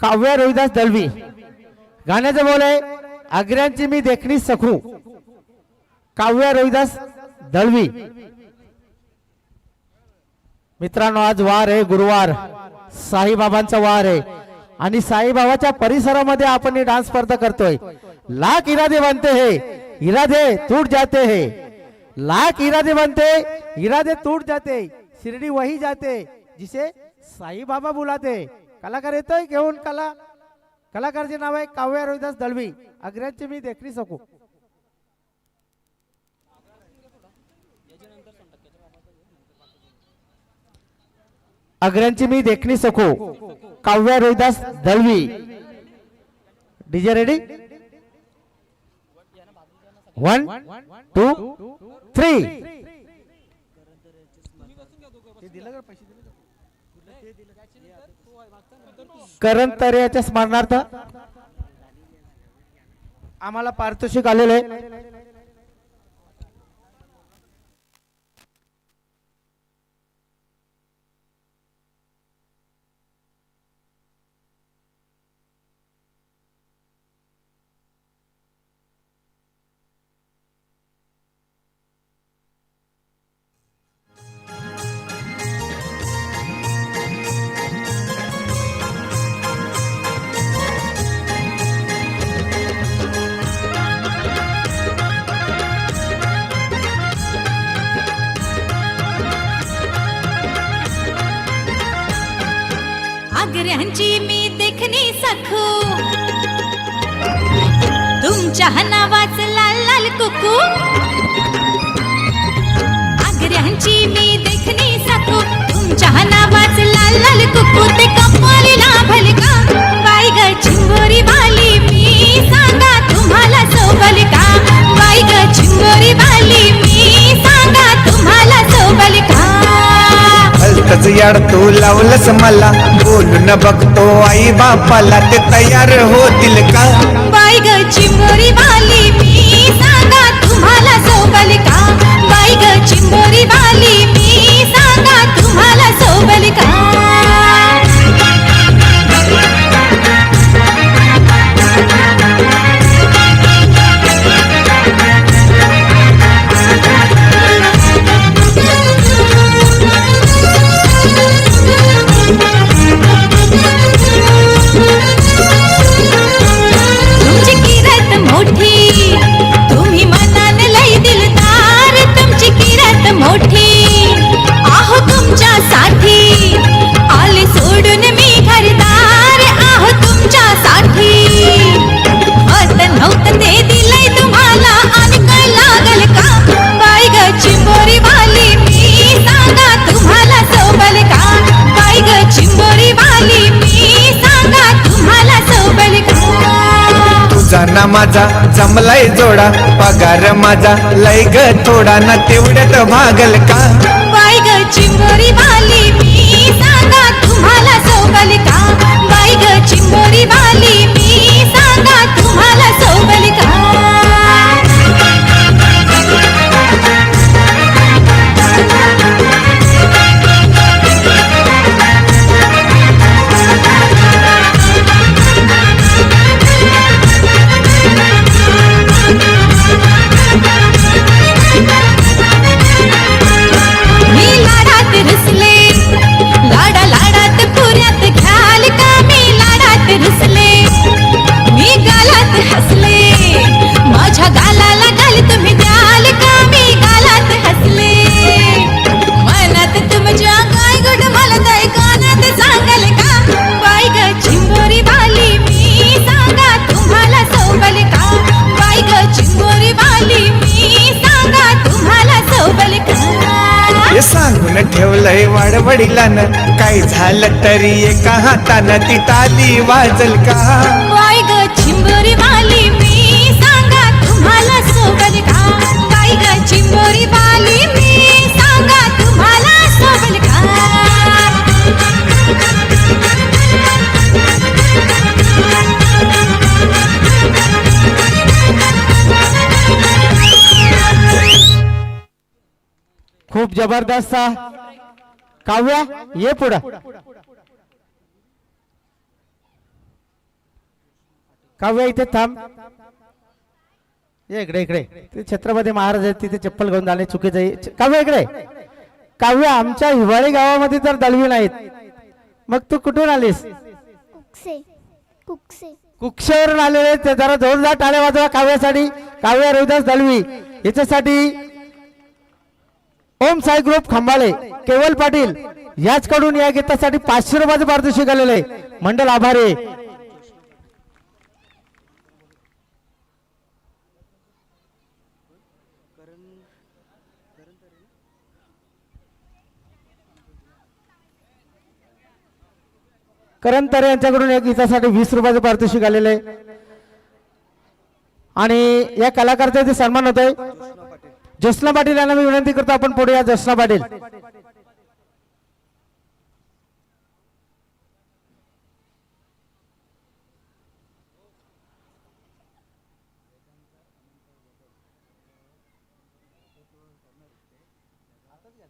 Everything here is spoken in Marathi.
काव्या रोहिदास दळवी गाण्याचं बोल आहे आग्र्यांची मी देखणी सखू काव्या रोहिदास दळवी। मित्रांनो आज वार आहे गुरुवार साईबाबांचा वार आहे आणि साईबाबाच्या परिसरामध्ये आपण ही डान्स स्पर्धा करतोय। लाख इरादे बनते हैं इरादे टूट जाते हैं लाख इरादे बनते इरादे टूट जाते शिरडी वही जाते जिसे साई बाबा बुलाते। कलाकार येतोय घेऊन कलाकारचे नाव आहे काव्या रोहिदास दळवी आग्र्याची मी देखणी सकू। आग्र्याची मी देखणी सकू काव्या रोहिदास दळवी। डीजे रेडी 1 2 3 करण तरेच्या स्मरणार्थ आम्हाला पारितोषिक आलेले आहे। आग्र्यांची मी देखणी सखू तुमच्या नावाच लाल लाल कुकू। आग्र्यांची मी देखणी सखू तुमच्या नावाच लाल लाल कुकू। ते कपालीला भलका बाई ग चिंबोरी वाली मी सांगा तुम्हाला सोबल का बाई ग चिंबोरी वाली मी सांगा तुम्हाला सोबल का। भलतच याड तू लावलंस मला बोलून बघतो आई बापाला ते तयार होतील का बाई ग चिंबोरी वाली मी सांगा तुम्हाला सोबल का बाई ग चिंबोरी वाली मी सांगा तुम्हाला सोबल का। तुमची किरत मोठी तुम्ही मनान लई दिलदार तुमची किरत मोठी आहो तुमच्यासाठी आले सोडून मी घरदार आहो तुमच्यासाठी होत नव्हतं ते दिलंय तुम्हाला आणि काय लागल का बाई ग चिंबोरी वाली मी सांगा तुम्हाला सोबल का बाई ग चिंबोरी वाली मी सांगा तुम्हाला सोबल का। तुझा ना माझा जमलाय जोडा पगार माझा लय ग थोडा ना तेवढ्यात भागल का बाई ग चिंबोरी वाली मी सांगा तुम्हाला सोबल का बाई ग चिंबोरी वाली मी सांगा तुम्हाला सोबल का। मी लाडात रुसले लाडा लाडात पुऱ्यात घ्याल का मी लाडात रुसले मी गालात हसले माझ्या गालाला गाल तुम्ही द्याल का मी गालात हसले मनात तुमच्या काय गुड मला ताई कानात सांगाल का बाई ग चिंबोरी वाली मी सांगा तुम्हाला सोबल का बाई ग चिंबोरी वाली मी सांगा तुम्हाला सोबल का। हे सांगून ठेवलंय वाडवडिलानं काय झालं तरी एका हातानं ती ताली वाजल का बाई ग चिंबोरी वाली मी सांगा तुम्हाला सोबल का बाई ग चिंबोरी वाली मी सांगा तुम्हाला सोबल का। खूप जबरदस्त काव्या ये पुढं काव्या इथे थांब. ये इकडे इकडे. ते छत्रपती महाराज आहेत तिथे चप्पल घेऊन जाणे चुकीचं आहे. काव्या इकडे. काव्या आमच्या हिवाळी गावामध्ये तर दळवी नाहीत, मग तू कुठून आलीस? कुकसे कुकसे कुक्षेवरून आलेले. ते जरा जोरदार टाळ्या वाजवा काव्यासाठी. काव्या रविदास दळवी याच्यासाठी ओम साई ग्रुप खंबाळे केवल पाटील याचकडून या गीतासाठी 500 रुपयाचे पारितोषिक आलेले. मंडळ आभारी. करण तरे यांच्याकडून या गीतासाठी 20 रुपयाचे पारितोषिक आलेले. आणि या कलाकाराचा सन्मान होतोय. ज्योत्स्ना पाटील यांना मी विनंती करतो आपण पुढे या. ज्योत्स्ना पाटील.